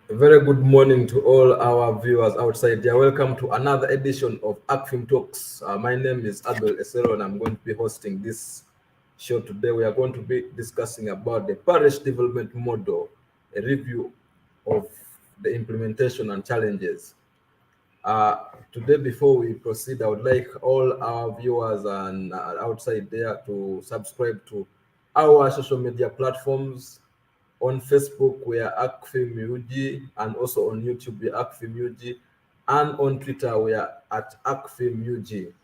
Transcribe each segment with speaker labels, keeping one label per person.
Speaker 1: A very good morning to all our viewers outside there. Welcome to another edition of Acfim Talks. My name is Abel Esero and I'm going to be hosting this show today. We are going to be discussing about the parish development model, a review of the implementation and challenges. Today, before we proceed, I would like all our viewers and outside there to subscribe to our social media platforms. On Facebook, we are Acfim UG, and also on YouTube, we are Acfim UG, and on Twitter, we are at Acfim UG.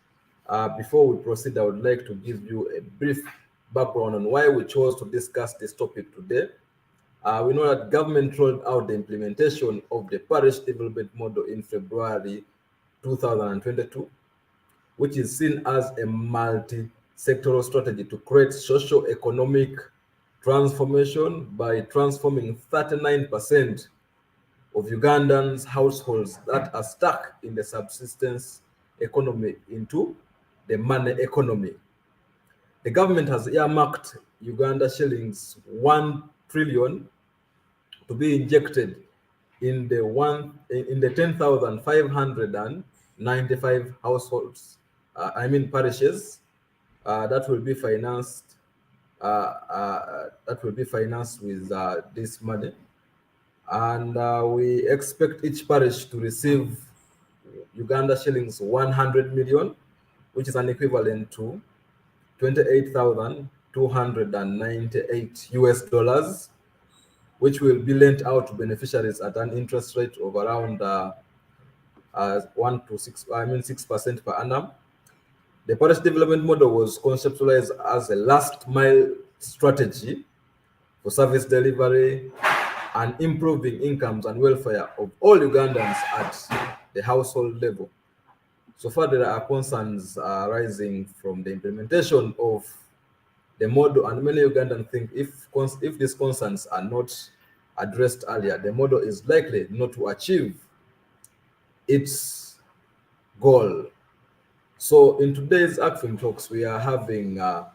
Speaker 1: Before we proceed, I would like to give you a brief background on why we chose to discuss this topic today. We know that government rolled out the implementation of the parish development model in February 2022, which is seen as a multi-sectoral strategy to create socio-economic transformation by transforming 39% of Ugandans' households that are stuck in the subsistence economy into the money economy. The government has earmarked Uganda shillings 1 trillion to be injected in the 10,595 households, parishes, that will be financed with this money, and we expect each parish to receive Uganda shillings 100 million, which is an equivalent to 28,298 US dollars, which will be lent out to beneficiaries at an interest rate of around 6% per annum. The parish development model was conceptualized as a last mile strategy for service delivery and improving incomes and welfare of all Ugandans at the household level. So far, there are concerns arising from the implementation of the model, and many Ugandans think if these concerns are not addressed earlier, the model is likely not to achieve its goal. So in today's Acfim Talks, we are having a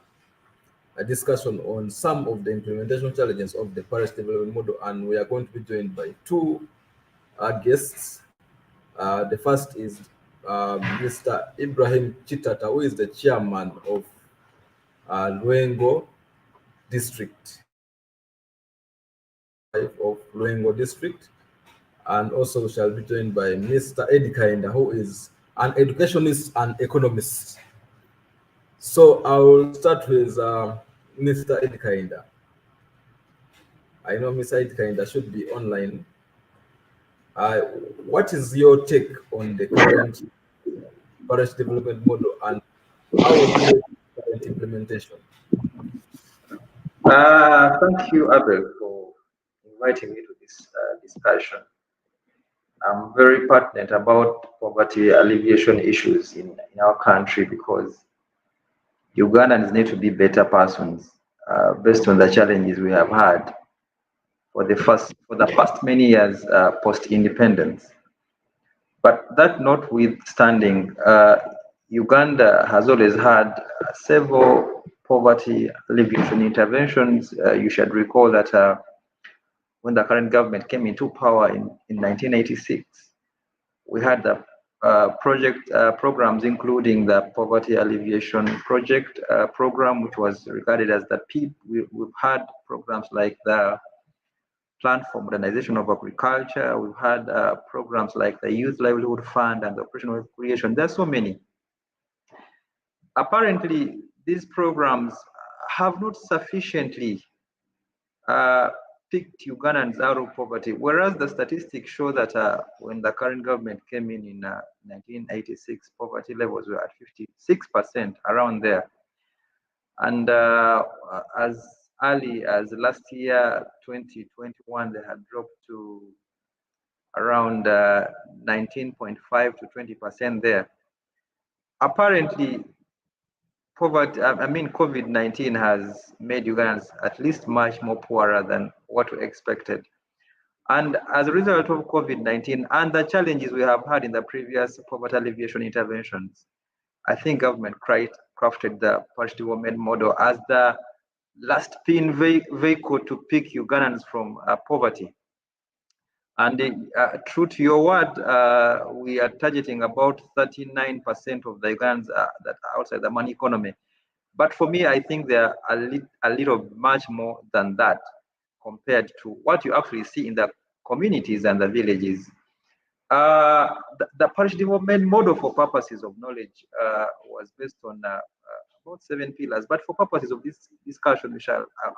Speaker 1: discussion on some of the implementation challenges of the parish development model, and we are going to be joined by two guests. The first is Mr. Ibrahim Chitata, who is the chairman of Luengo District, and also we shall be joined by Mr. Eddie Kainda, who is an educationist and economist. So I will start with Mr. Eddie Kainda. I know Mr. Eddie Kainda should be online. What is your take on the current parish development model, and how would you rate the current implementation?
Speaker 2: Thank you, Abel, for inviting me to this discussion. I'm very passionate about poverty alleviation issues in our country because Ugandans need to be better persons based on the challenges we have had for the past many years post-independence. But that notwithstanding, Uganda has always had several poverty alleviation interventions. You should recall that when the current government came into power in 1986, we had the programs including the Poverty Alleviation Project program, which was regarded as the PEEP. We've had programs like the Plan for Modernization of Agriculture. We've had programs like the Youth Livelihood Fund and the Operational Creation. There's so many. Apparently, these programs have not sufficiently picked Ugandans out of poverty, whereas the statistics show that when the current government came in 1986, poverty levels were at 56%, around there. And as early as last year, 2021, they had dropped to around 19.5 to 20% there. Apparently, COVID-19 has made Ugandans at least much more poorer than what we expected. And as a result of COVID-19 and the challenges we have had in the previous poverty alleviation interventions, I think government crafted the parish development model as the last pin vehicle to pick Ugandans from poverty. And true to your word, we are targeting about 39% of the Ugandans that are outside the money economy. But for me, I think there are a little much more than that compared to what you actually see in the communities and the villages. The parish development model for purposes of knowledge was based on about 7 pillars, but for purposes of this discussion,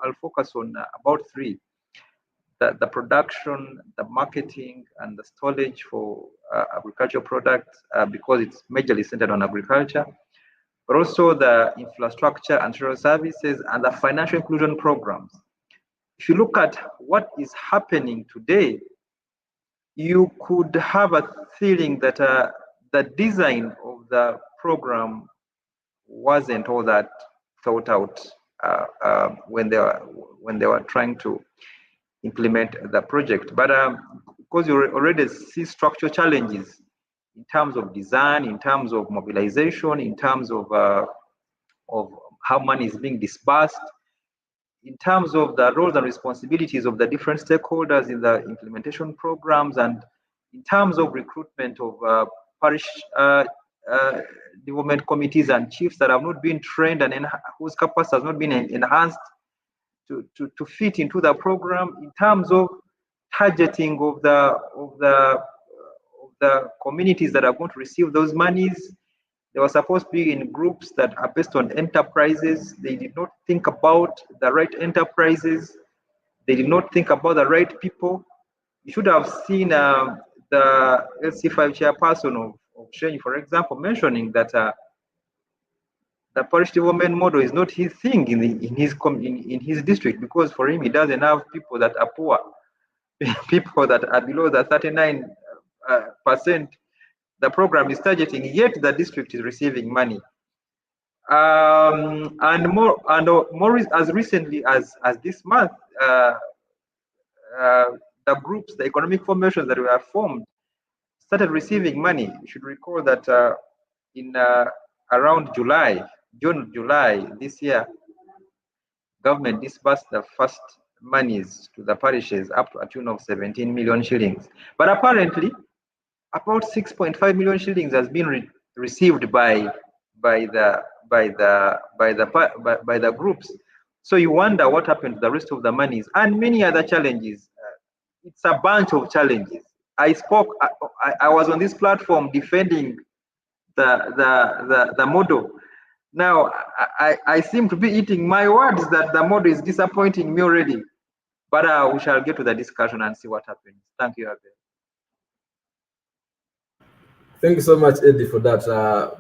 Speaker 2: I'll focus on about 3. The production, the marketing, and the storage for agricultural products, because it's majorly centered on agriculture, but also the infrastructure and social services and the financial inclusion programs. If you look at what is happening today, you could have a feeling that the design of the program wasn't all that thought out when they were trying to implement the project. But because you already see structural challenges in terms of design, in terms of mobilization, in terms of how money is being disbursed, in terms of the roles and responsibilities of the different stakeholders in the implementation programs, and in terms of recruitment of parish development committees and chiefs that have not been trained and whose capacity has not been enhanced to fit into the program, in terms of targeting of the communities that are going to receive those monies. They were supposed to be in groups that are based on enterprises. They did not think about the right enterprises. They did not think about the right people. You should have seen the LC5 chairperson of Shenyi, for example, mentioning that the parish development model is not his thing in his district, because for him, he doesn't have people that are poor, people that are below the 39% the program is targeting, yet the district is receiving money. And more as recently as this month, the groups, the economic formations that were formed, started receiving money. You should recall that in around June, July this year, government disbursed the first monies to the parishes up to a tune of 17 million shillings. But apparently, about 6.5 million shillings has been received by the groups. So you wonder what happened to the rest of the monies and many other challenges. It's a bunch of challenges. I was on this platform defending the model. Now I seem to be eating my words that the model is disappointing me already. But we shall get to the discussion and see what happens. Thank you, Abel.
Speaker 1: Thank you so much, Eddie, for that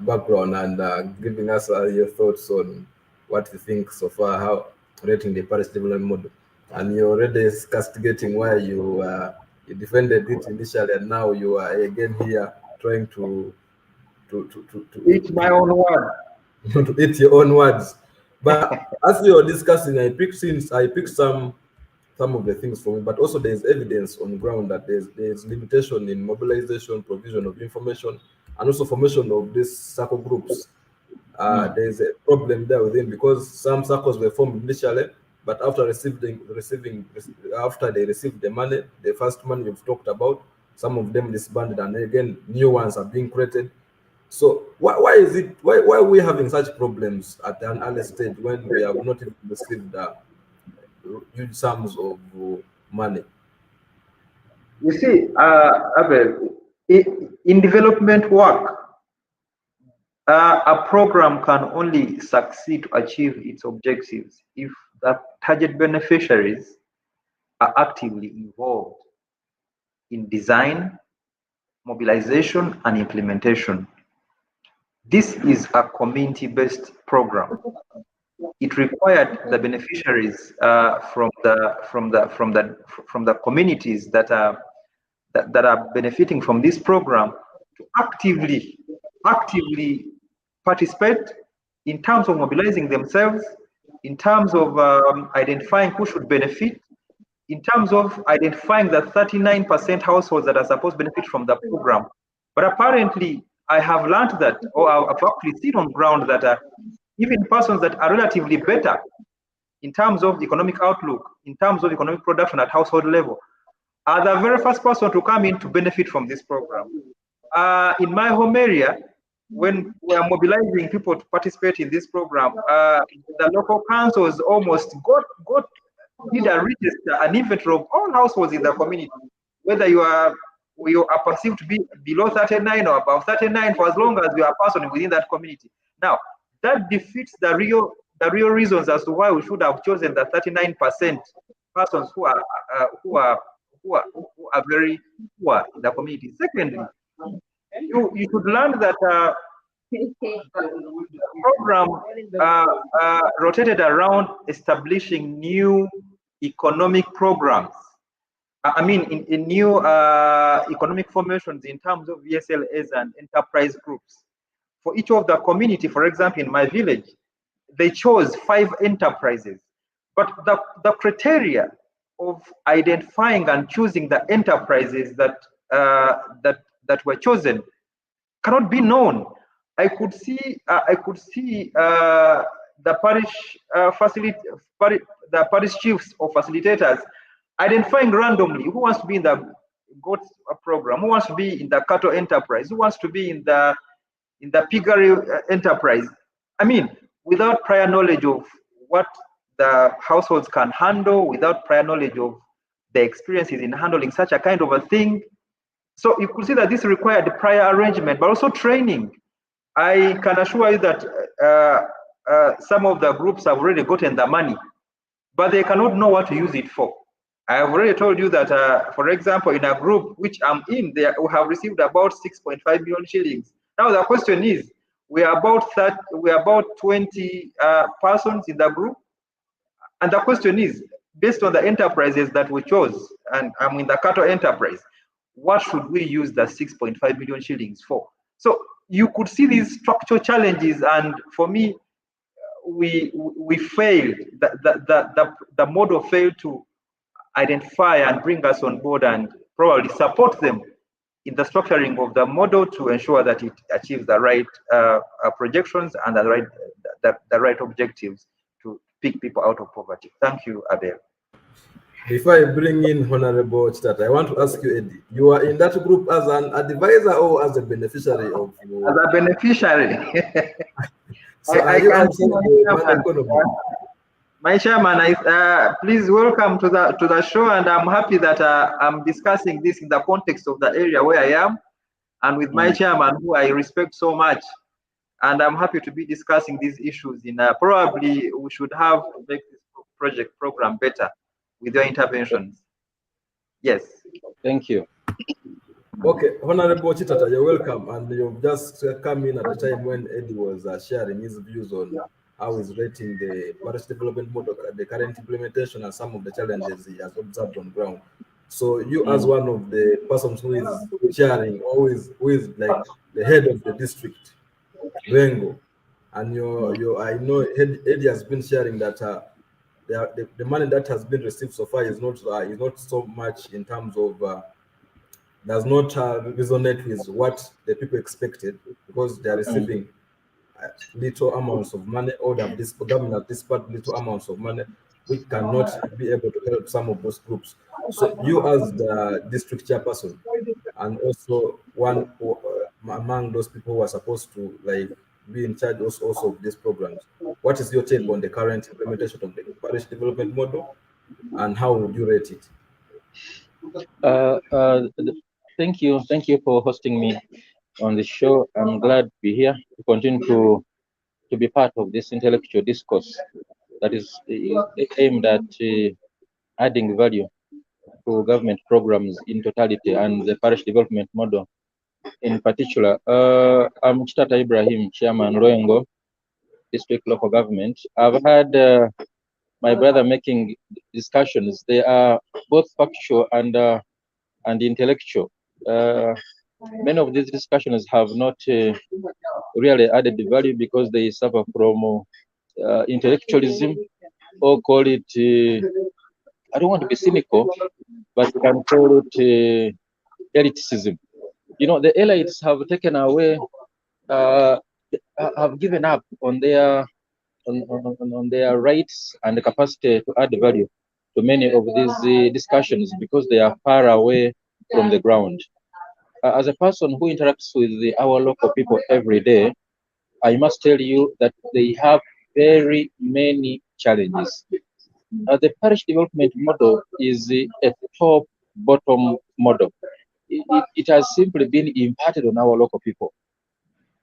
Speaker 1: background and giving us your thoughts on what you think so far, how rating the parish development model. And you're already castigating why you defended it initially, and now you are again here trying to
Speaker 2: eat my own word.
Speaker 1: to eat your own words. But as we were discussing, I picked some of the things for me, but also there's evidence on ground that there's limitation in mobilization, provision of information, and also formation of these circle groups. There's a problem there within, because some circles were formed initially, but after after they received the money, the first money you've talked about, some of them disbanded, and again new ones are being created. So why are we having such problems at an early stage when we have not even received huge sums of money?
Speaker 2: You see, Abel, in development work, a program can only succeed to achieve its objectives if the target beneficiaries are actively involved in design, mobilization, and implementation. This is a community-based program. It required the beneficiaries from the communities that are benefiting from this program to actively participate in terms of mobilizing themselves, in terms of identifying who should benefit, in terms of identifying the 39% households that are supposed to benefit from the program. But apparently, I have learned that, or I've actually seen on ground that even persons that are relatively better in terms of economic outlook, in terms of economic production at household level,
Speaker 3: are the very first person to come in to benefit from this program. In my home area, when we are mobilizing people to participate in this program, the local councils almost did a register, an inventory of all households in the community, whether you are perceived to be below 39 or above 39, for as long as you are a person within that community. Now, that defeats the real reasons as to why we should have chosen the 39% persons who are very poor in the community. Secondly, you should learn that the program rotated around establishing new economic programs. I mean, in new economic formations in terms of VSLAs and enterprise groups. For each of the community, for example, in my village, they chose 5 enterprises. But the criteria of identifying and choosing the enterprises that were chosen cannot be known. I could see the parish the parish chiefs or facilitators identifying randomly who wants to be in the goat program, who wants to be in the cattle enterprise, who wants to be in the piggery enterprise. I mean, without prior knowledge of what the households can handle, without prior knowledge of the experiences in handling such a kind of a thing. So you could see that this required prior arrangement, but also training. I can assure you that some of the groups have already gotten the money, but they cannot know what to use it for. I have already told you that, for example, in a group which I'm in, we have received about 6.5 million shillings. Now the question is, we are about 20 persons in the group, and the question is, based on the enterprises that we chose, and I'm in the cattle enterprise, what should we use the 6.5 million shillings for? So you could see these structural challenges, and for me, we failed. The model failed to identify and bring us on board and probably support them in the structuring of the model to ensure that it achieves the right projections and the right objectives to pick people out of poverty. Thank you, Abel.
Speaker 1: Before I bring in Honorable Chitata, I want to ask you, Eddie, you are in that group as an advisor or as a beneficiary of your...
Speaker 3: As a beneficiary.
Speaker 1: So are you outside the economy?
Speaker 3: My chairman, please welcome to the show, and I'm happy that I'm discussing this in the context of the area where I am, and with my chairman, who I respect so much. And I'm happy to be discussing these issues. Probably we should have to make this program better with your interventions. Yes.
Speaker 4: Thank you.
Speaker 1: Okay, Honorable Chitata, you're welcome, and you've just come in at the time when Eddie was sharing his views on how he's rating the parish development model, the current implementation, and some of the challenges he has observed on ground. So you, as one of the persons who is sharing, who is like the head of the district, Rengo, and I know Eddie has been sharing that the money that has been received so far is not so much in terms of does not resonate with what the people expected, because they are receiving little amounts of money, or this government has dispersed little amounts of money, which cannot be able to help some of those groups. So you, as the district chairperson, and also one among those people who are supposed to be in charge also of these programs, what is your take on the current implementation of the parish development model, and how would you rate it?
Speaker 4: Thank you for hosting me on the show. I'm glad to be here to continue to be part of this intellectual discourse that is aimed at adding value to government programs in totality and the parish development model in particular. I'm Chitata Ibrahim, Chairman Royengo, District Local Government. I've had my brother making discussions. They are both factual and intellectual. Many of these discussions have not really added the value because they suffer from intellectualism, or call it, I don't want to be cynical, but we can call it elitism. You know, the elites have taken away, have given up on their rights and the capacity to add value to many of these discussions because they are far away from the ground. As a person who interacts with our local people every day, I must tell you that they have very many challenges. The parish development model is a top-bottom model. It has simply been imparted on our local people.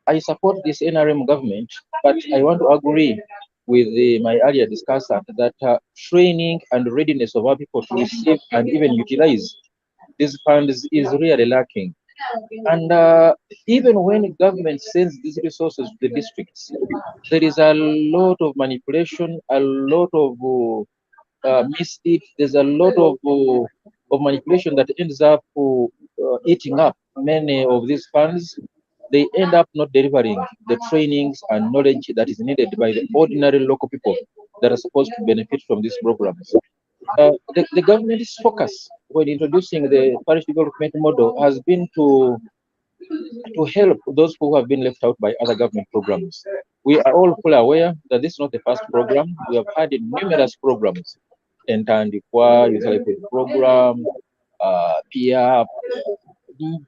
Speaker 4: I support this NRM government, but I want to agree with my earlier discussant that training and readiness of our people to receive and even utilize these funds is really lacking. And even when government sends these resources to the districts, there is a lot of manipulation, a lot of misdeed. There's a lot of manipulation that ends up eating up many of these funds. They end up not delivering the trainings and knowledge that is needed by the ordinary local people that are supposed to benefit from these programs. The government's focus when introducing the parish development model has been to help those who have been left out by other government programs. We are all fully aware that this is not the first program. We have had numerous programs, Entandikwa, Youth Life Program, PIA,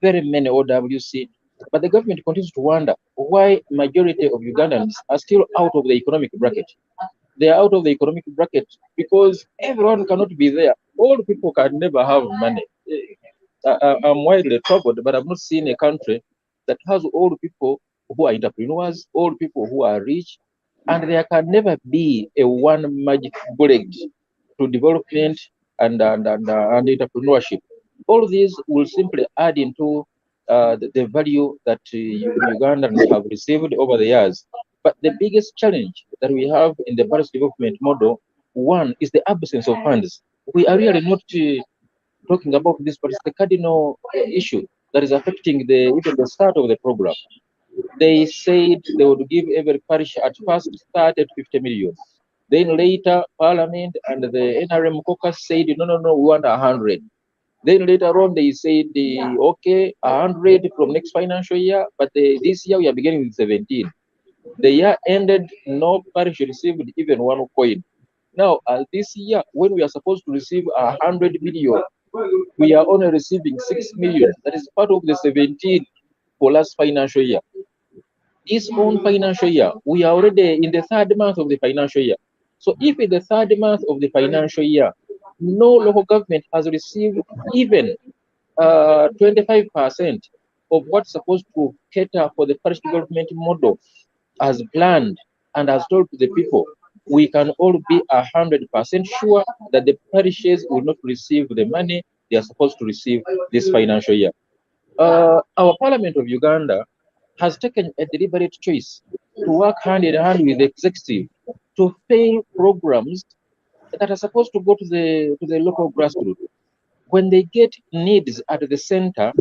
Speaker 4: very many OWC. But the government continues to wonder why majority of Ugandans are still out of the economic bracket. They are out of the economic bracket because everyone cannot be there. All people can never have money. I'm widely troubled, but I've not seen a country that has all people who are entrepreneurs, all people who are rich, and there can never be a one magic bullet to development and entrepreneurship. All these will simply add into the value that Ugandans have received over the years. But the biggest challenge that we have in the parish development model, one, is the absence of funds. We are really not talking about this, but it's the cardinal issue that is affecting even the start of the program. They said they would give every parish at first start at 50 million. Then later, Parliament and the NRM caucus said, no, we want 100. Then later on, they said, okay, 100 from next financial year, but this year we are beginning with 17. The year ended, no parish received even one coin. Now, this year, when we are supposed to receive 100 million, we are only receiving 6 million. That is part of the 17 for last financial year. This own financial year, we are already in the third month of the financial year. So if in the third month of the financial year, no local government has received even 25% of what's supposed to cater for the parish development model as planned and as told to the people, we can all be 100% sure that the parishes will not receive the money they are supposed to receive this financial year. Our Parliament of Uganda has taken a deliberate choice to work hand in hand with the executive to fail programs that are supposed to go to the local grassroots. When they get needs at the center,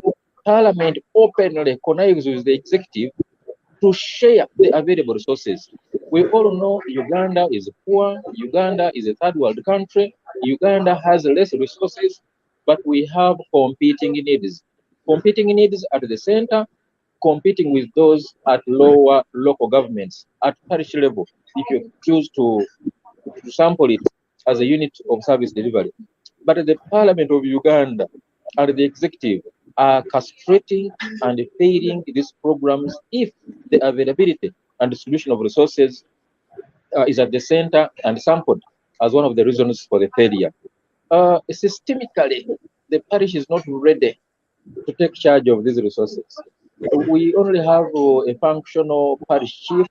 Speaker 4: Parliament openly connives with the executive to share the available resources. We all know Uganda is poor, Uganda is a third world country, Uganda has less resources, but we have competing needs. Competing needs at the center, competing with those at lower local governments, at parish level, if you choose to sample it as a unit of service delivery. But the Parliament of Uganda and the executive are castrating and failing these programs if the availability and distribution of resources is at the center and sampled as one of the reasons for the failure. Systemically, the parish is not ready to take charge of these resources. We only have a functional parish chief.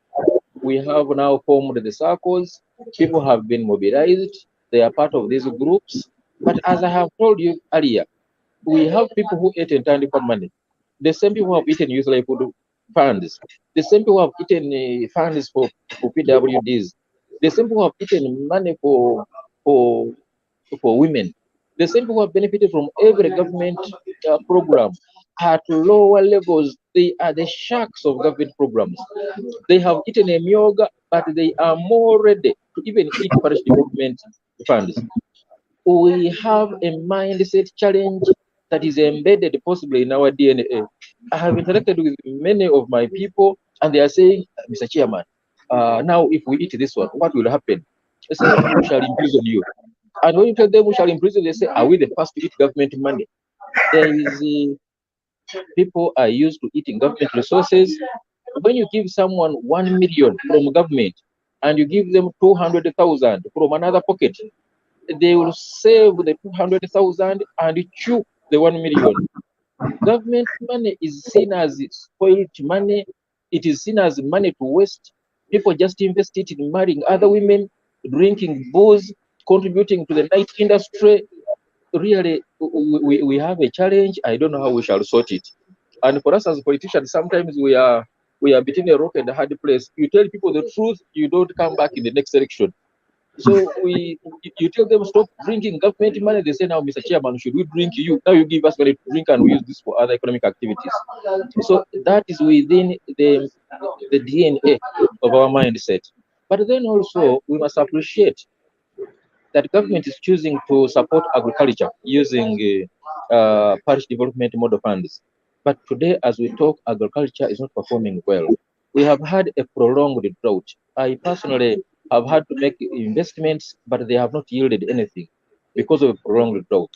Speaker 4: We have now formed the circles. People have been mobilized. They are part of these groups. But as I have told you earlier, we have people who ate entirely for money. The same people who have eaten youth life funds. The same people who have eaten funds for PWDs. The same people who have eaten money for women. The same people who have benefited from every government program at lower levels. They are the sharks of government programs. They have eaten a myoga, but they are more ready to even eat parish development funds. We have a mindset challenge that is embedded possibly in our DNA. I have interacted with many of my people, and they are saying, Mr. Chairman, now if we eat this one, what will happen? I say, we shall imprison you. And when you tell them we shall imprison, they say, are we the first to eat government money? There is people are used to eating government resources. When you give someone 1 million from government and you give them 200,000 from another pocket, they will save the 200,000 and chew the 1 million. Government money is seen as spoiled money. It is seen as money to waste. People just invest it in marrying other women, drinking booze, contributing to the night industry. Really, we have a challenge. I don't know how we shall sort it. And for us as politicians, sometimes we are between a rock and a hard place. You tell people the truth, you don't come back in the next election. So you tell them stop drinking government money. They say now, Mr. Chairman, should we drink you? Now you give us money to drink and we use this for other economic activities. So that is within the DNA of our mindset. But then also we must appreciate that government is choosing to support agriculture using parish development model funds. But today, as we talk, agriculture is not performing well. We have had a prolonged drought. I personally have had to make investments, but they have not yielded anything because of a prolonged drought.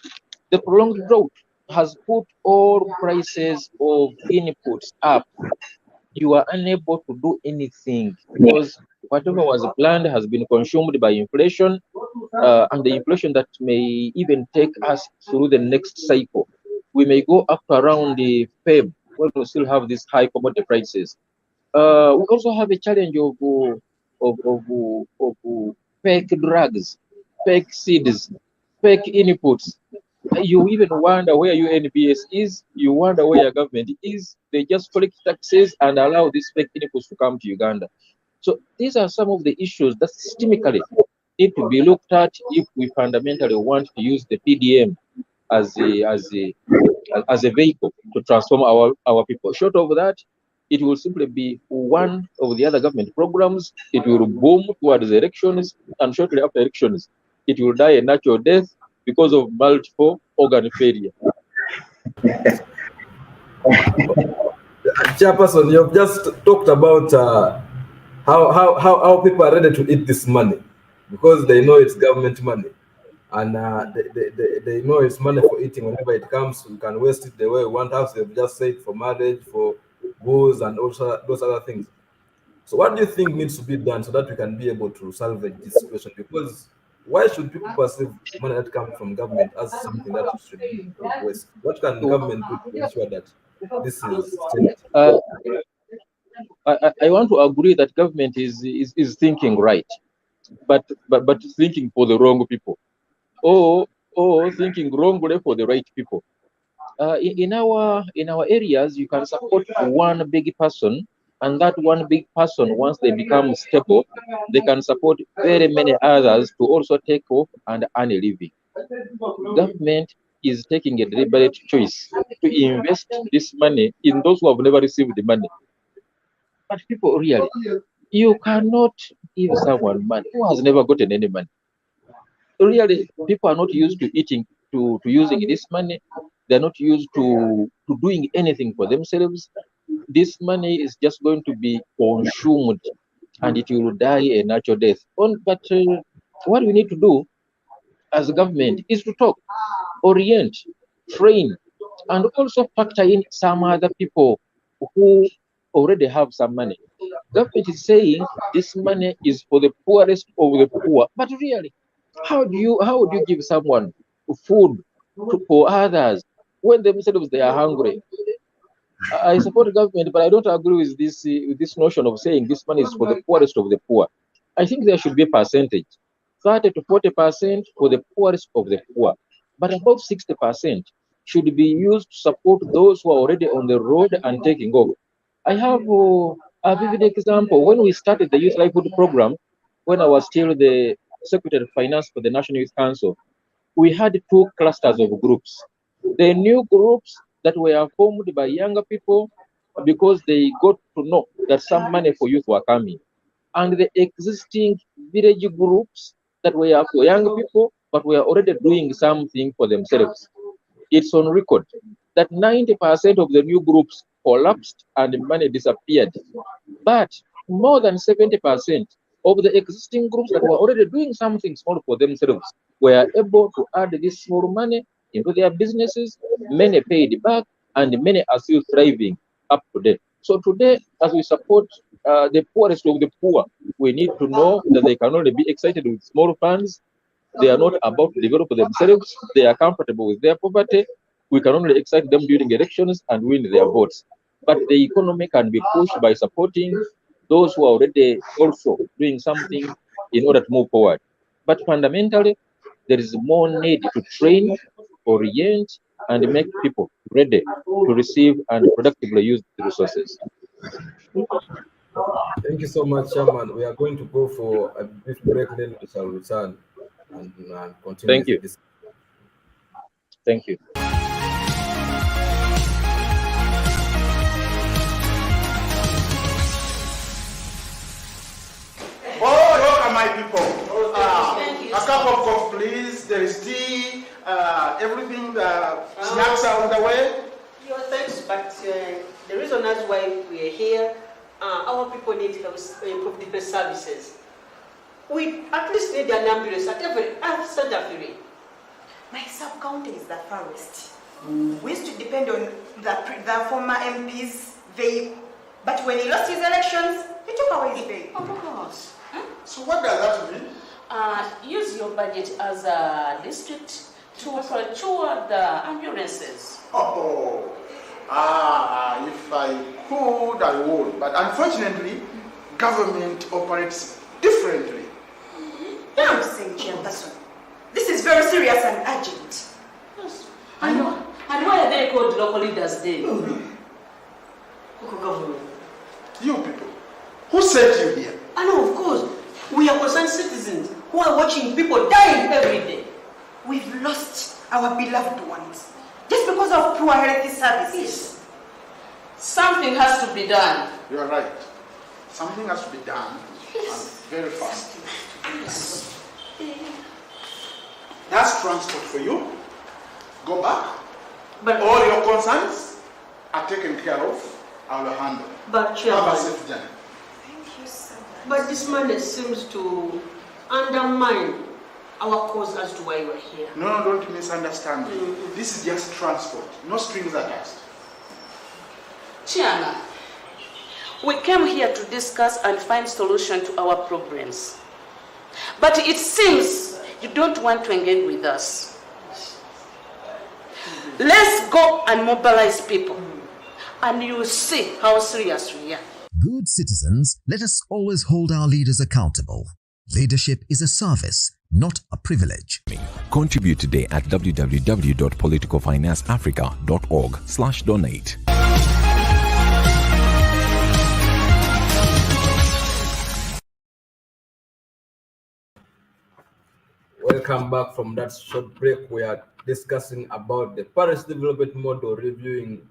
Speaker 4: The prolonged drought has put all prices of inputs up. You are unable to do anything because whatever was planned has been consumed by inflation, and the inflation that may even take us through the next cycle. We may go up to around the Feb when we still have these high commodity prices. We also have a challenge of fake drugs, fake seeds, fake inputs. You even wonder where UNBS is, you wonder where your government is. They just collect taxes and allow these fake inputs to come to Uganda. So these are some of the issues that systemically need to be looked at if we fundamentally want to use the PDM as a vehicle to transform our people. Short of that, it will simply be one of the other government programs. It will boom towards elections, and shortly after elections, it will die a natural death because of multiple organ failure.
Speaker 1: Chairperson, you've just talked about how people are ready to eat this money because they know it's government money, and they know it's money for eating. Whenever it comes, we can waste it the way we want. Us, they've just said for marriage, for booze, and also those other things. So, what do you think needs to be done so that we can be able to salvage this situation? Because why should people perceive money that comes from government as something that should be waste? What can government do to ensure that this is changed?
Speaker 4: I want to agree that government is thinking right, but thinking for the wrong people, or thinking wrongly for the right people. In our areas, you can support one big person, and that one big person, once they become stable, they can support very many others to also take off and earn a living. Government is taking a deliberate choice to invest this money in those who have never received the money. But people really, you cannot give someone money who has never gotten any money. Really, people are not used to eating, to using this money. They're not used to doing anything for themselves. This money is just going to be consumed and it will die a natural death. But what we need to do as a government is to talk, orient, train, and also factor in some other people who already have some money. Government is saying this money is for the poorest of the poor, but really, how would you give someone food for others when themselves they are hungry? I support government, but I don't agree with this notion of saying this money is for the poorest of the poor. I think there should be a percentage, 30 to 40% for the poorest of the poor, but about 60% should be used to support those who are already on the road and taking off. I have a vivid example. When we started the Youth Livelihood Program, when I was still the Secretary of Finance for the National Youth Council, we had two clusters of groups. The new groups that were formed by younger people because they got to know that some money for youth were coming, and the existing village groups that were for young people but were already doing something for themselves. It's on record that 90% of the new groups collapsed and money disappeared. But more than 70% of the existing groups that were already doing something small for themselves were able to add this small money into their businesses. Many paid back, and many are still thriving up to date. So today, as we support the poorest of the poor, we need to know that they can only be excited with small funds. They are not about to develop themselves. They are comfortable with their poverty. We can only excite them during elections and win their votes. But the economy can be pushed by supporting those who are already also doing something in order to move forward. But fundamentally, there is more need to train, orient, and make people ready to receive and productively use the resources.
Speaker 1: Thank you so much, Chairman. We are going to go for a brief break, then we shall return and continue
Speaker 4: Thank
Speaker 1: the
Speaker 4: you.
Speaker 1: discussion.
Speaker 4: Thank you.
Speaker 5: Oh, welcome, my people. A cup of coffee, please. There is tea, everything, snacks are on the way.
Speaker 6: Your thanks, but the reason that's why we are here, our people need public services. We at least need an ambulance at every center free.
Speaker 7: My sub-county is the forest. We used to depend on the former MP's vehicle, but when he lost his elections, he took away his vehicle.
Speaker 6: Of course.
Speaker 5: So what does that mean?
Speaker 8: Use your budget as a district to procure the ambulances.
Speaker 5: Oh, if I could, I would. But unfortunately, government operates differently.
Speaker 7: I'm saying, Chairperson, this is very serious and urgent.
Speaker 8: Yes. And why are they called local leaders then?
Speaker 6: Local government.
Speaker 5: You people, who sent you here?
Speaker 6: I know, of course. We are concerned citizens who are watching people dying every day.
Speaker 7: We've lost our beloved ones just because of poor health services.
Speaker 8: Something has to be done.
Speaker 5: You are right. Something has to be done, and very fast.
Speaker 8: Yes.
Speaker 5: That's transport for you. Go back.
Speaker 6: But
Speaker 5: All your concerns are taken care of. I will handle.
Speaker 6: But
Speaker 5: Have a
Speaker 6: Chairman,
Speaker 5: safe journey.
Speaker 7: Thank you so much.
Speaker 6: but this money seems to undermine our cause as to why we're here.
Speaker 5: No, don't misunderstand me. This is just transport, no strings attached.
Speaker 8: Chairman, we came here to discuss and find solution to our problems. But it seems you don't want to engage with us. Let's go and mobilize people, and you'll see how serious we are.
Speaker 9: Good citizens, let us always hold our leaders accountable. Leadership is a service, not a privilege.
Speaker 10: Contribute today at www.politicalfinanceafrica.org/donate.
Speaker 1: Welcome back from that short break. We are discussing about the parish development model, review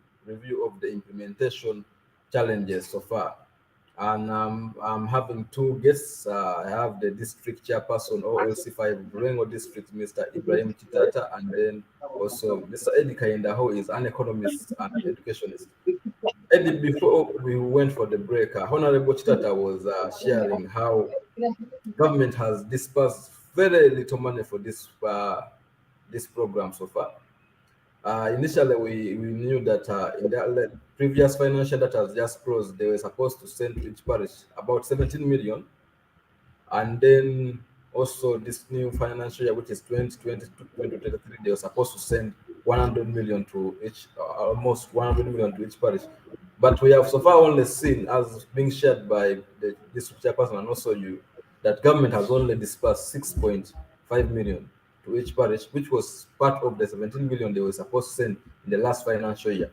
Speaker 1: of the implementation challenges so far. And I'm having two guests. I have the district chairperson OLC5 Burengo District, Mr. Ibrahim Chitata, and then also Mr. Eddie Kainda, who is an economist and educationist. Eddie, before we went for the break, Honorable Chitata was sharing how government has dispersed very little money for this program so far. Initially, we knew that in the previous financial that has just closed, they were supposed to send to each parish about 17 million. And then also this new financial year, which is 2020 to 2023, they were supposed to send 100 million to each, almost 100 million to each parish. But we have so far only seen, as being shared by the district chairperson and also you, that government has only dispersed 6.5 million to each parish, which was part of the 17 million they were supposed to send in the last financial year.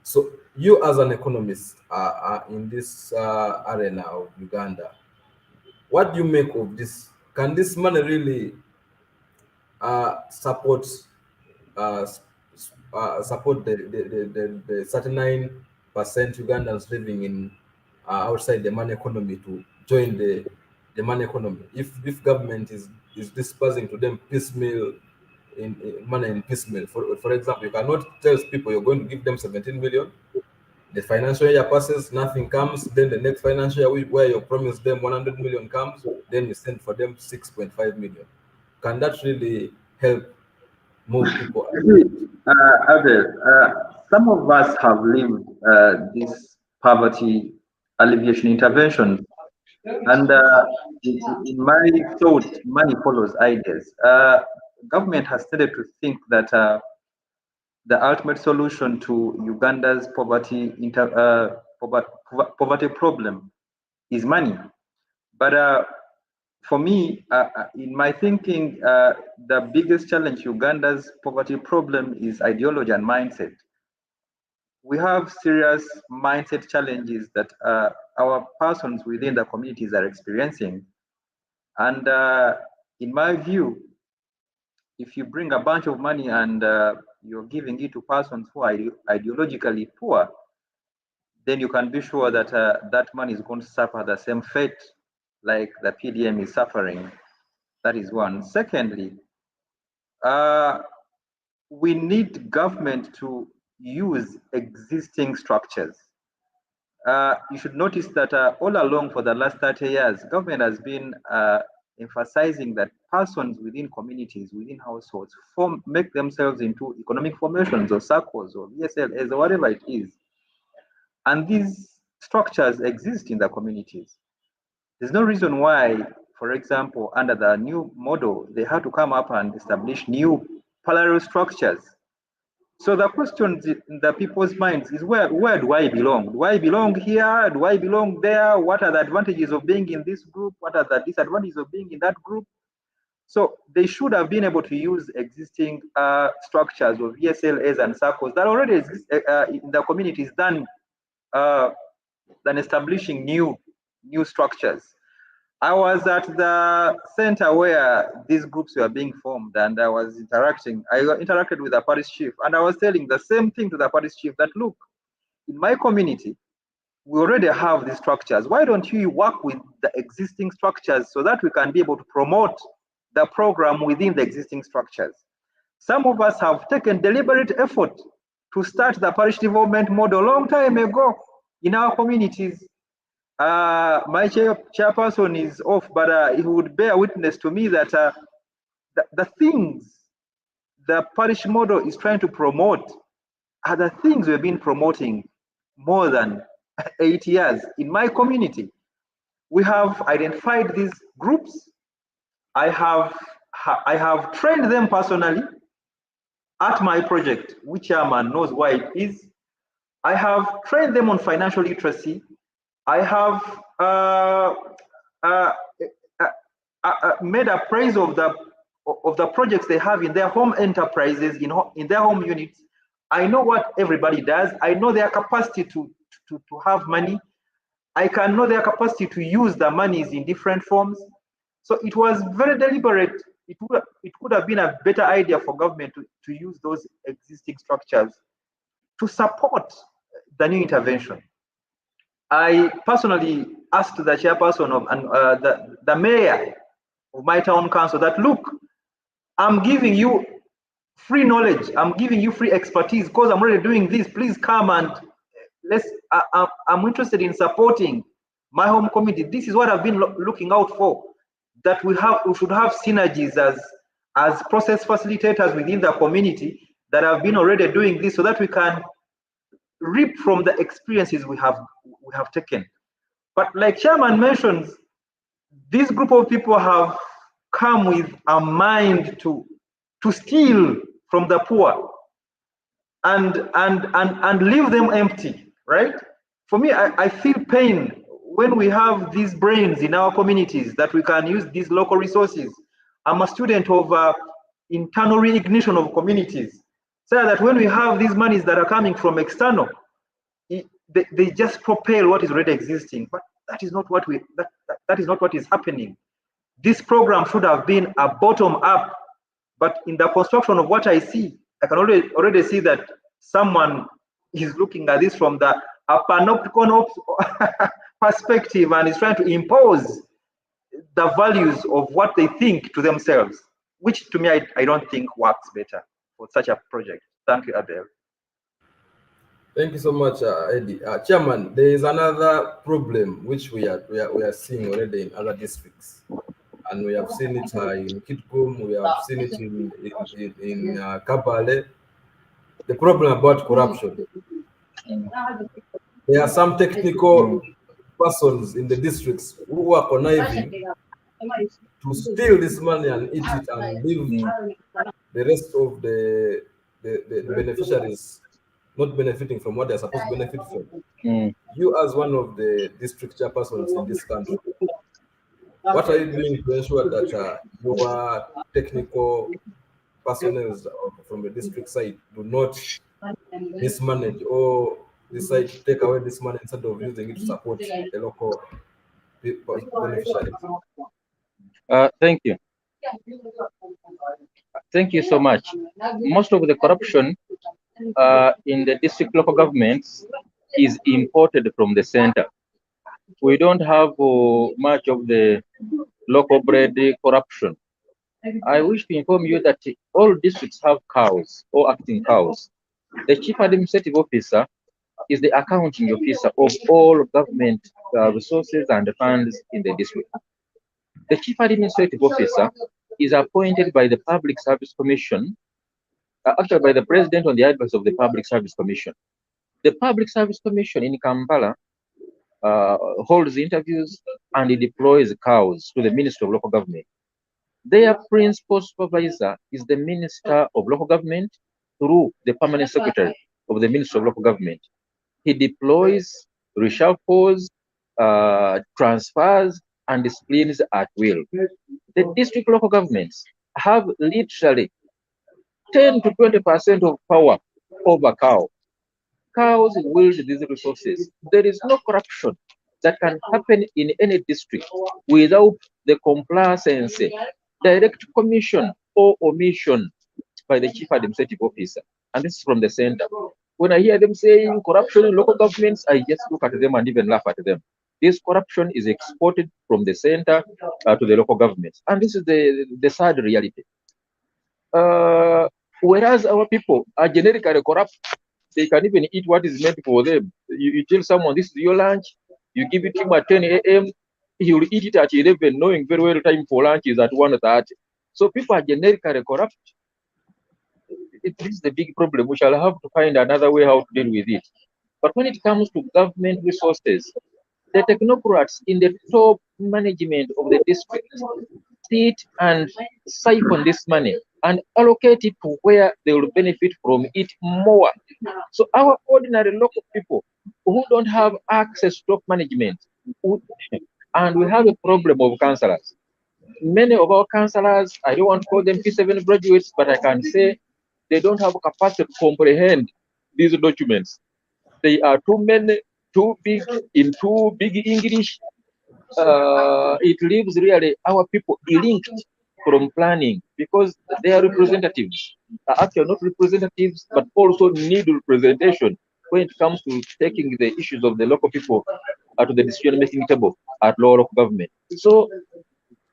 Speaker 1: So you as an economist are in this arena of Uganda. What do you make of this? Can this money really support the 39% Ugandans living in outside the money economy to join the money economy? If government is dispersing to them piecemeal in money in piecemeal, for example, you cannot tell people you're going to give them 17 million. The financial year passes, nothing comes. Then the next financial year, where you promised them 100 million comes, then you send for them 6.5 million. Can that really help move people?
Speaker 2: Abel, some of us have lived this poverty alleviation intervention, and in my thought, money follows ideas. Government has tended to think that the ultimate solution to Uganda's poverty problem is money. But for me, in my thinking, the biggest challenge Uganda's poverty problem is ideology and mindset. We have serious mindset challenges that our persons within the communities are experiencing. And in my view, if you bring a bunch of money and you're giving it to persons who are ideologically poor, then you can be sure that that money is going to suffer the same fate like the PDM is suffering. That is one. Secondly, we need government to use existing structures. You should notice that all along for the last 30 years, government has been emphasizing that persons within communities, within households, make themselves into economic formations or circles or VSLs or whatever it is. And these structures exist in the communities. There's no reason why, for example, under the new model, they had to come up and establish new parallel structures. So the question in the people's minds is where do I belong? Do I belong here? Do I belong there? What are the advantages of being in this group? What are the disadvantages of being in that group? So they should have been able to use existing structures of VSLAs and circles that already exist in the communities than establishing new structures. I was at the center where these groups were being formed, and I was interacted with the parish chief, and I was telling the same thing to the parish chief that, look, in my community, we already have these structures. Why don't you work with the existing structures so that we can be able to promote the program within the existing structures? Some of us have taken deliberate effort to start the parish development model a long time ago in our communities. My chairperson is off, but he would bear witness to me that the things the parish model is trying to promote are the things we've been promoting more than 8 years in my community. We have identified these groups. I have trained them personally at my project, which chairman knows why it is. I have trained them on financial literacy. I have made appraise of the projects they have in their home enterprises, in their home units. I know what everybody does. I know their capacity to have money. I can know their capacity to use the monies in different forms. So it was very deliberate. It would have been a better idea for government to use those existing structures to support the new intervention. I personally asked the chairperson of the mayor of my town council that, look, I'm giving you free knowledge, I'm giving you free expertise because I'm already doing this. Please come and I'm interested in supporting my home community. This is what I've been looking out for, that we should have synergies as process facilitators within the community that have been already doing this so that we can reap from the experiences we have taken. But like Chairman mentions, this group of people have come with a mind to steal from the poor and leave them empty, right? For me, I feel pain when we have these brains in our communities that we can use these local resources. I'm a student of internal reignition of communities, so that when we have these monies that are coming from external, they just propel what is already existing. But that is not what that is not what is happening. This program should have been a bottom up, but in the construction of what I see, I can already see that someone is looking at this from the panopticon perspective and is trying to impose the values of what they think to themselves, which to me I don't think works better for such a project. Thank you, Abel.
Speaker 1: Thank you so much, Eddie. Chairman, there is another problem which we are seeing already in other districts. and we have seen it in Kitgum, we have seen it in Kabale. The problem about corruption. There are some technical persons in the districts who are conniving to steal this money and eat it and leave the rest of the beneficiaries not benefiting from what they're supposed to benefit from. You, as one of the district chairpersons in this country, what are you doing to ensure that your technical personnel from the district side do not mismanage or decide to take away this money instead of using it to support the local beneficiaries?
Speaker 4: Thank you. Thank you so much. Most of the corruption in the district local governments is imported from the center. We don't have much of the local bred corruption. I wish to inform you that all districts have cows or acting cows. The chief administrative officer is the accounting officer of all government resources and funds in the district. The chief administrative officer is appointed by the Public Service Commission, actually by the president on the advice of the Public Service Commission. The Public Service Commission in Kampala holds interviews and it deploys cows to the Ministry of Local Government. Their principal supervisor is the Minister of Local Government through the Permanent Secretary of the Ministry of Local Government. He deploys, reshuffles, transfers, and disciplines at will. The district local governments have literally 10 to 20% of power over cow. Cows wield these resources. There is no corruption that can happen in any district without the complacency, direct commission or omission by the chief administrative officer. And this is from the center. When I hear them saying corruption in local governments, I just look at them and even laugh at them. This corruption is exported from the center to the local governments. And this is the sad reality. Whereas our people are generically corrupt, they can even eat what is meant for them. You tell someone this is your lunch, you give it to him at 10 a.m., he will eat it at 11, knowing very well time for lunch is at 1:30. So people are generically corrupt. This is the big problem. We shall have to find another way how to deal with it. But when it comes to government resources, the technocrats in the top management of the district sit and siphon this money and allocate it to where they will benefit from it more. So our ordinary local people who don't have access to top management, and we have a problem of councillors. Many of our councillors, I don't want to call them P7 graduates, but I can say they don't have capacity to comprehend these documents. They are too many, too big, in too big English. It leaves really our people linked from planning because they are representatives. Actually, not representatives, but also need representation when it comes to taking the issues of the local people to the decision-making table at local government. So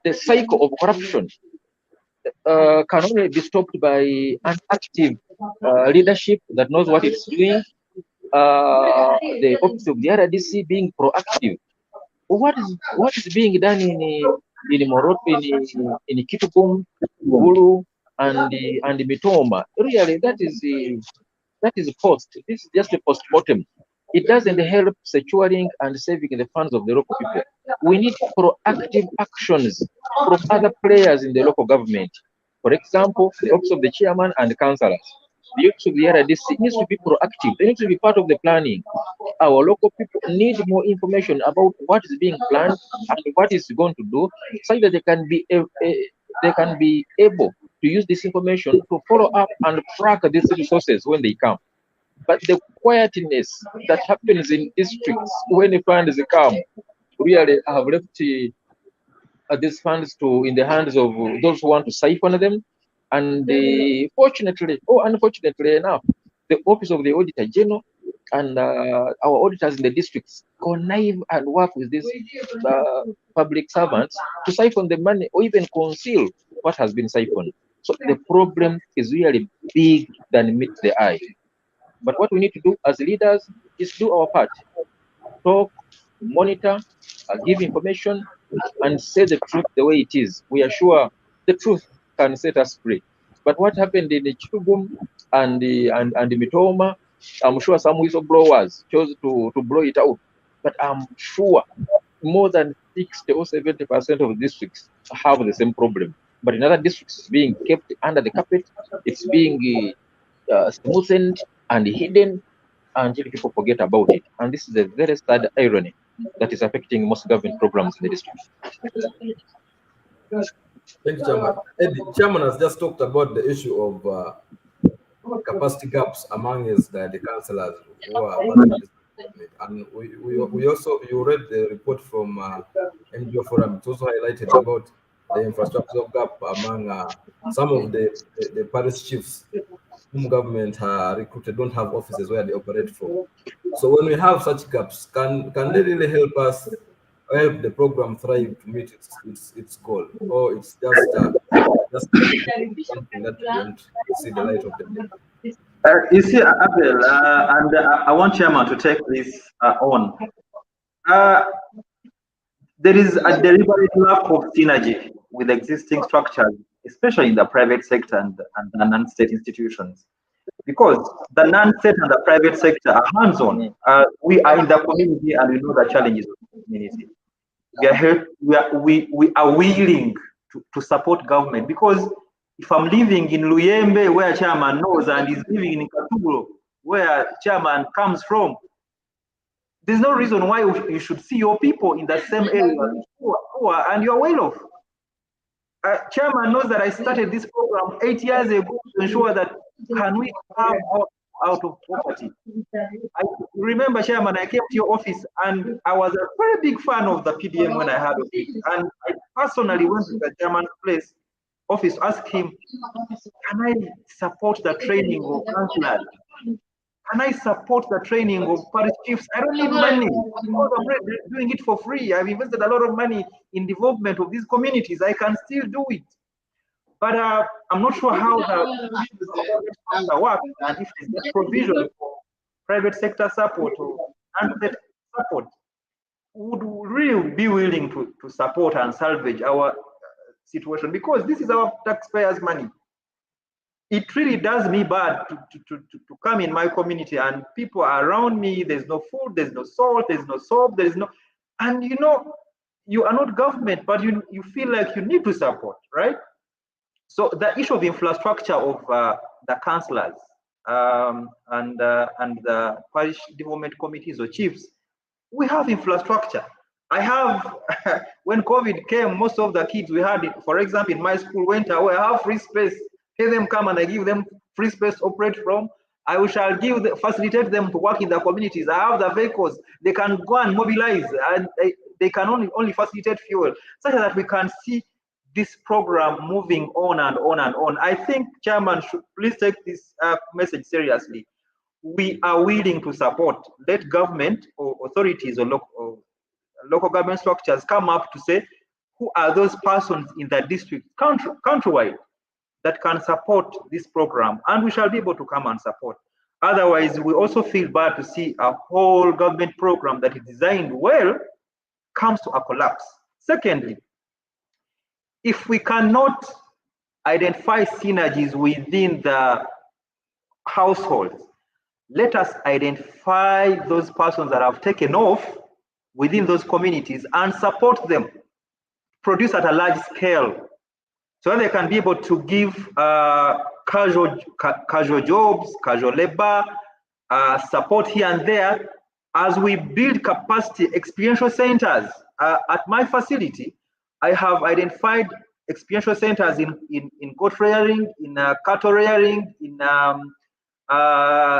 Speaker 4: the cycle of corruption can only be stopped by an active leadership that knows what it's doing. The office of the RDC being proactive. What is being done in Morocco, in Kitgum, Gulu, and Mitoma? Really, that is post. This is just a post-mortem. It doesn't help securing and saving the funds of the local people. We need proactive actions from other players in the local government. For example, the office of the chairman and councillors. The office of the RDC needs to be proactive. They need to be part of the planning. Our local people need more information about what is being planned and what is going to do, so that they can be able to use this information to follow up and track these resources when they come. But the quietness that happens in districts when the funds come really have left these funds in the hands of those who want to siphon them. And fortunately or unfortunately enough, the office of the Auditor General and our auditors in the districts connive and work with these public servants to siphon the money or even conceal what has been siphoned. So the problem is really big than meets the eye. But what we need to do as leaders is do our part. Talk, monitor, give information, and say the truth the way it is, we are sure the truth can set us free. But what happened in the Chitugum and the Mitoma, I'm sure some whistleblowers chose to blow it out. But I'm sure more than 60 or 70% of districts have the same problem. But in other districts, it's being kept under the carpet, it's being smoothened and hidden until people forget about it. And this is a very sad irony that is affecting most government programs in the district.
Speaker 1: Thank you, Chairman. Eddie, Chairman has just talked about the issue of capacity gaps among the councillors who are part of this. And we also, you read the report from NGO Forum. It also highlighted about the infrastructure gap among some of the parish chiefs whom government recruited don't have offices where they operate from. So when we have such gaps, can they really help us, help the program thrive to meet its goal, or it's just something that won't see the light of the day?
Speaker 3: You see, Abel, and I want Chairman to take this on. There is a deliberate lack of synergy with existing structures, especially in the private sector and the non-state institutions. Because the non-state and the private sector are hands-on. We are in the community and we know the challenges of the community. We are willing to support government, because if I'm living in Luyembe, where Chairman knows, and is living in Katuguro, where Chairman comes from, there's no reason why you should see your people in the same area and you're well off. Chairman knows that I started this program 8 years ago to ensure that can we come out of poverty. I remember, Chairman, I came to your office and I was a very big fan of the PDM when I heard of it. And I personally went to the Chairman's office to ask him, can I support the training of councillors? Can I support the training of parish chiefs? I don't need money because I'm doing it for free. I've invested a lot of money in development of these communities. I can still do it. But I'm not sure how the works, and if there's provision for private sector support or non-state support, would really be willing to support and salvage our situation, because this is our taxpayers' money. It really does me bad to come in my community and people are around me, there's no food, there's no salt, there's no soap, there's no, and you know, you are not government, but you feel like you need to support, right? So the issue of infrastructure of the councillors and the parish development committees or chiefs, we have infrastructure. I have, when COVID came, most of the kids we had, for example, in my school went away. I have free space. Tell them come and I give them free space to operate from. I shall facilitate them to work in the communities. I have the vehicles. They can go and mobilize, and they can only facilitate fuel, such that we can see this program moving on and on and on. I think Chairman should please take this message seriously. We are willing to support. Let government or authorities or local government structures come up to say who are those persons in the district countrywide that can support this program, and we shall be able to come and support. Otherwise, we also feel bad to see a whole government program that is designed well comes to a collapse. Secondly, if we cannot identify synergies within the households, let us identify those persons that have taken off within those communities and support them, produce at a large scale, so they can be able to give casual jobs, casual labor, support here and there, as we build capacity experiential centers. At my facility, I have identified experiential centers in goat rearing, in cattle rearing, in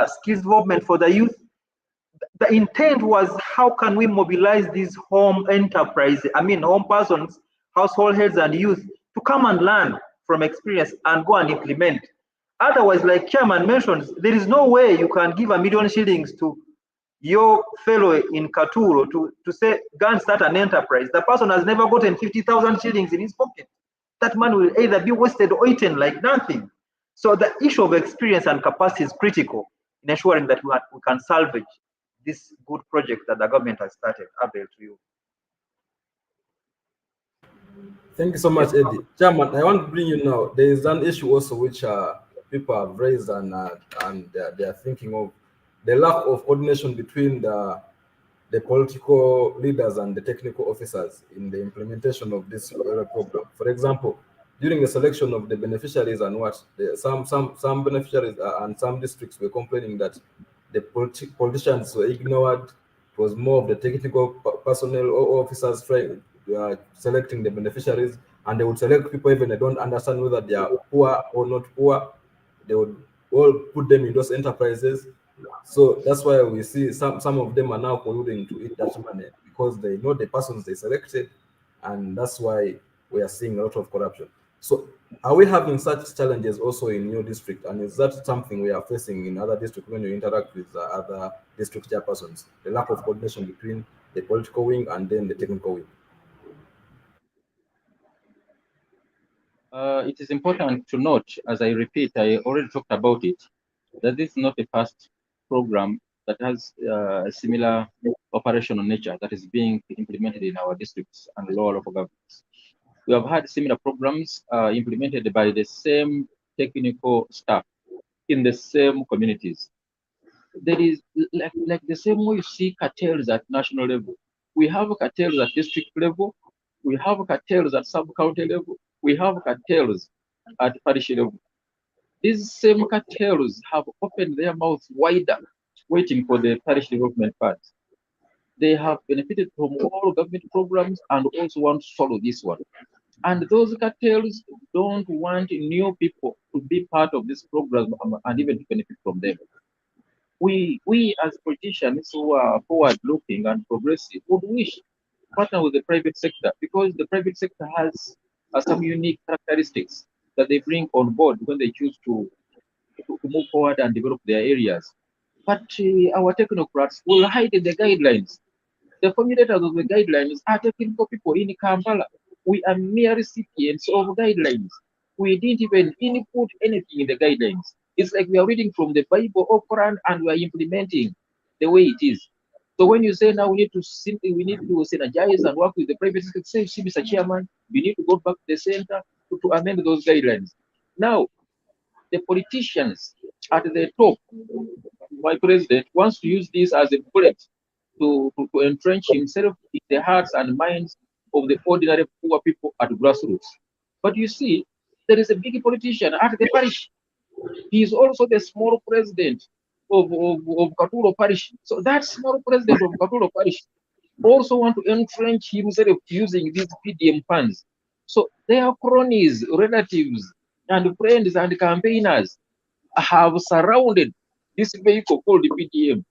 Speaker 3: skills development for the youth. The intent was, how can we mobilize these home enterprises, home persons, household heads and youth, to come and learn from experience and go and implement. Otherwise, like Chairman mentions, there is no way you can give $1 million shillings to your fellow in Katuro to say, go and start an enterprise. The person has never gotten 50,000 shillings in his pocket. That money will either be wasted or eaten like nothing. So the issue of experience and capacity is critical in ensuring that we can salvage this good project that the government has started. Abel, to you.
Speaker 1: Thank you so much, Eddie. Chairman, I want to bring you now. There is an issue also which people have raised and they are thinking of the lack of coordination between the political leaders and the technical officers in the implementation of this program. For example, during the selection of the beneficiaries and what some beneficiaries and some districts were complaining that the politicians were ignored. It was more of the technical personnel or officers trying selecting the beneficiaries, and they would select people even they don't understand whether they are poor or not poor. They would all put them in those enterprises. So that's why we see some of them are now colluding to eat that money because they know the persons they selected, and that's why we are seeing a lot of corruption. So are we having such challenges also in your district, and is that something we are facing in other districts when you interact with other district chairpersons? The lack of coordination between the political wing and then the technical wing.
Speaker 4: It is important to note, as I repeat, I already talked about it, that this is not the first program that has a similar operational nature that is being implemented in our districts and lower local governments. We have had similar programs implemented by the same technical staff in the same communities. There is like the same way you see cartels at national level. We have cartels at district level. We have cartels at sub-county level. We have cartels at parish level. These same cartels have opened their mouths wider, waiting for the parish development funds. They have benefited from all government programs and also want to follow this one. And those cartels don't want new people to be part of this program and even to benefit from them. We as politicians who are forward-looking and progressive would wish to partner with the private sector because the private sector has some unique characteristics that they bring on board when they choose to move forward and develop their areas. But our technocrats will hide the guidelines. The formulators of the guidelines are technical people in Kampala. We are mere recipients of guidelines. We didn't even input anything in the guidelines. It's like we are reading from the Bible or Quran and we are implementing the way it is. So when you say now we need to synergize and work with the private sector, say, Mr. Chairman, we need to go back to the center to amend those guidelines. Now, the politicians at the top, my president, wants to use this as a bullet to entrench himself in the hearts and minds of the ordinary poor people at grassroots. But you see, there is a big politician at the parish. He is also the small president of Katuro Parish. So that small president of Katuro Parish also want to entrench himself using these PDM funds. So their cronies, relatives, and friends and campaigners have surrounded this vehicle called the PDM.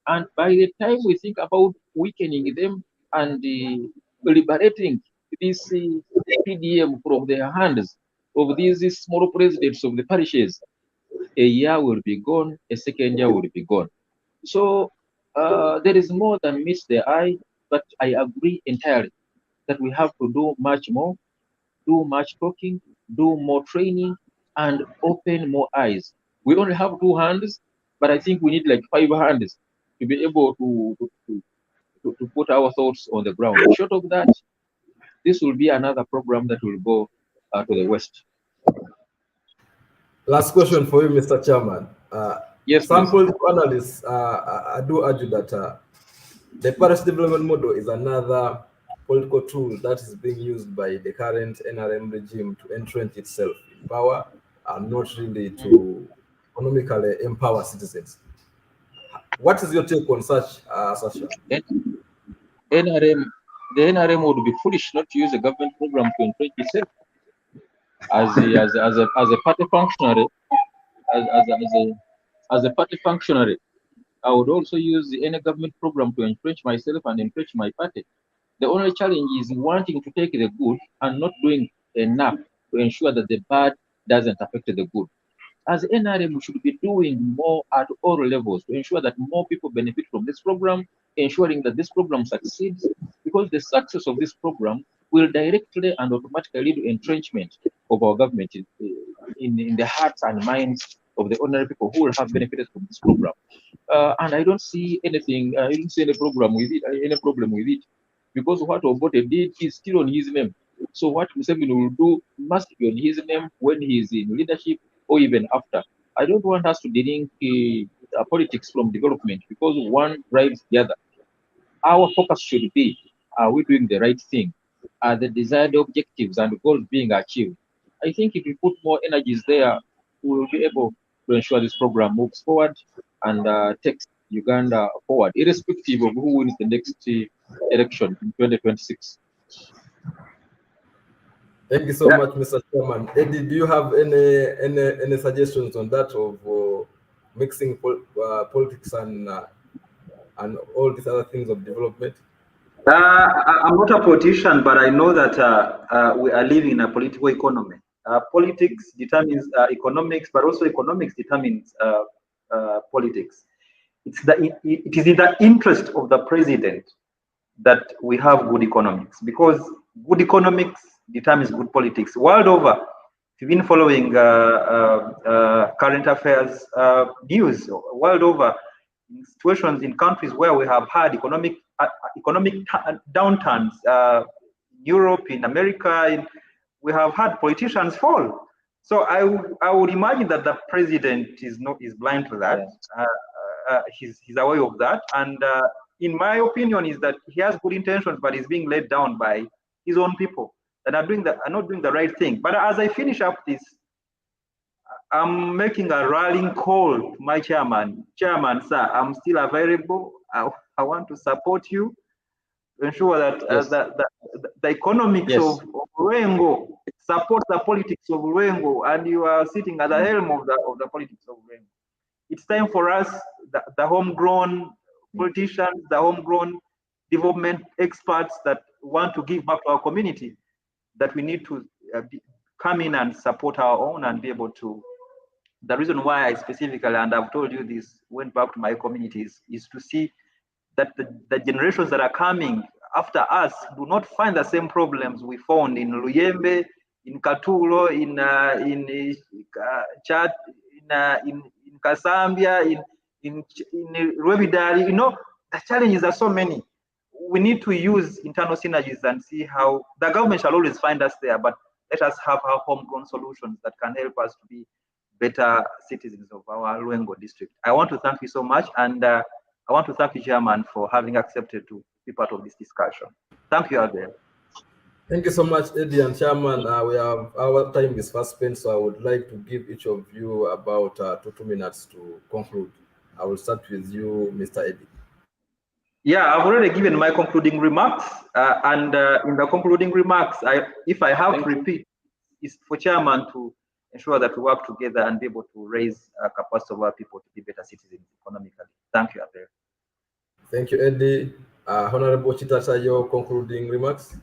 Speaker 4: And by the time we think about weakening them and liberating this PDM from the hands of these small presidents of the parishes, a year will be gone, a second year will be gone. So there is more than meets the eye, but I agree entirely that we have to do much more, do much talking, do more training, and open more eyes. We only have 2 hands, but I think we need like 5 hands to be able to put our thoughts on the ground. Short of that, this will be another program that will go to the West.
Speaker 1: Last question for you, Mr. Chairman.
Speaker 4: Yes,
Speaker 1: some
Speaker 4: please.
Speaker 1: political analysts do argue that the parish development model is another political tool that is being used by the current NRM regime to entrench itself in power and not really to economically empower citizens. What is your take on such assertion?
Speaker 4: NRM, the NRM would be foolish not to use a government program to entrench itself as a party functionary, as a party functionary. I would also use any government program to entrench myself and entrench my party. The only challenge is wanting to take the good and not doing enough to ensure that the bad doesn't affect the good. As NRM, we should be doing more at all levels to ensure that more people benefit from this program, ensuring that this program succeeds, because the success of this program will directly and automatically lead to entrenchment of our government in the hearts and minds of the ordinary people who will have benefited from this program. And I don't see anything, I don't see any problem with it, because what Obote did is still on his name. So what Museveni will do must be on his name when he is in leadership or even after. I don't want us to delink politics from development because one drives the other. Our focus should be, are we doing the right thing? Are the desired objectives and goals being achieved? I think if we put more energies there, we will be able to ensure this program moves forward and takes Uganda forward, irrespective of who wins the next election in 2026.
Speaker 1: Thank you so much, Mr. Chairman. Eddie, do you have any suggestions on that of mixing politics and all these other things of development?
Speaker 3: I'm not a politician, but I know that we are living in a political economy. Politics determines economics, but also economics determines politics. It is in the interest of the president that we have good economics, because good economics determines good politics. World over, if you've been following current affairs news, world over, in situations in countries where we have had economic downturns, Europe, in America, we have had politicians fall. So I would imagine that the president is blind to that. He's aware of that, and in my opinion, is that he has good intentions, but he's being let down by his own people that are not doing the right thing. But as I finish up this, I'm making a rallying call to my chairman. Chairman, sir, I'm still available. I want to support you to ensure that the economics of Luengo supports the politics of Luengo, and you are sitting at the helm of the politics of Luengo. It's time for us, the homegrown politicians, the homegrown development experts that want to give back to our community, that we need to come in and support our own and be able to. The reason why I specifically, and I've told you this, went back to my communities, is to see that the generations that are coming after us do not find the same problems we found in Luyembe, in Katulo, in Chad, in Kasambia, in Rwebidari. You know, the challenges are so many. We need to use internal synergies and see how the government shall always find us there, but let us have our homegrown solutions that can help us to be better citizens of our Luengo district. I want to thank you so much, and I want to thank you, Chairman, for having accepted to be part of this discussion. Thank you, Abel.
Speaker 1: Thank you so much, Eddie and Chairman. Our time is fast spent, so I would like to give each of you about 2 minutes to conclude. I will start with you, Mr. Eddie.
Speaker 3: Yeah, I've already given my concluding remarks, and in the concluding remarks, if I have to repeat, it's for Chairman to ensure that we work together and be able to raise capacity of our people to be better citizens economically. Thank you, Abel.
Speaker 1: Thank you, Eddie. Honorable Chitata, your concluding remarks?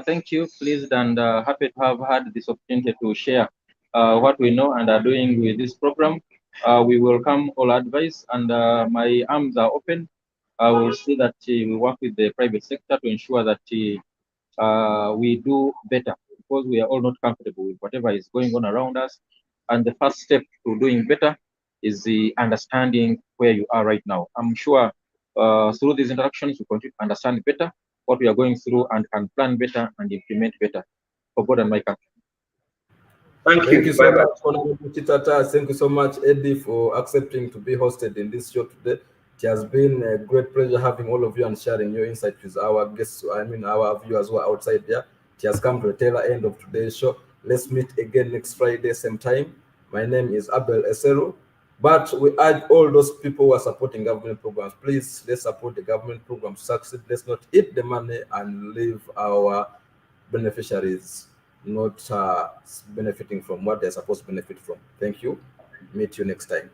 Speaker 4: Thank you, pleased and happy to have had this opportunity to share what we know and are doing with this program. We welcome all advice, and my arms are open. I will see that we work with the private sector to ensure that we do better, because we are all not comfortable with whatever is going on around us. And the first step to doing better is the understanding where you are right now. I'm sure through these interactions, we continue to understand better what we are going through and can plan better and implement better for God and my country.
Speaker 3: Thank you
Speaker 1: so much, Honorable Chitata. Thank you so much, Eddie, for accepting to be hosted in this show today. It has been a great pleasure having all of you and sharing your insights with our guests, our viewers who are outside there. It has come to the tail end of today's show. Let's meet again next Friday, same time. My name is Abel Esero. But we urge all those people who are supporting government programs, please, let's support the government program to succeed. Let's not eat the money and leave our beneficiaries not benefiting from what they're supposed to benefit from. Thank you. Meet you next time.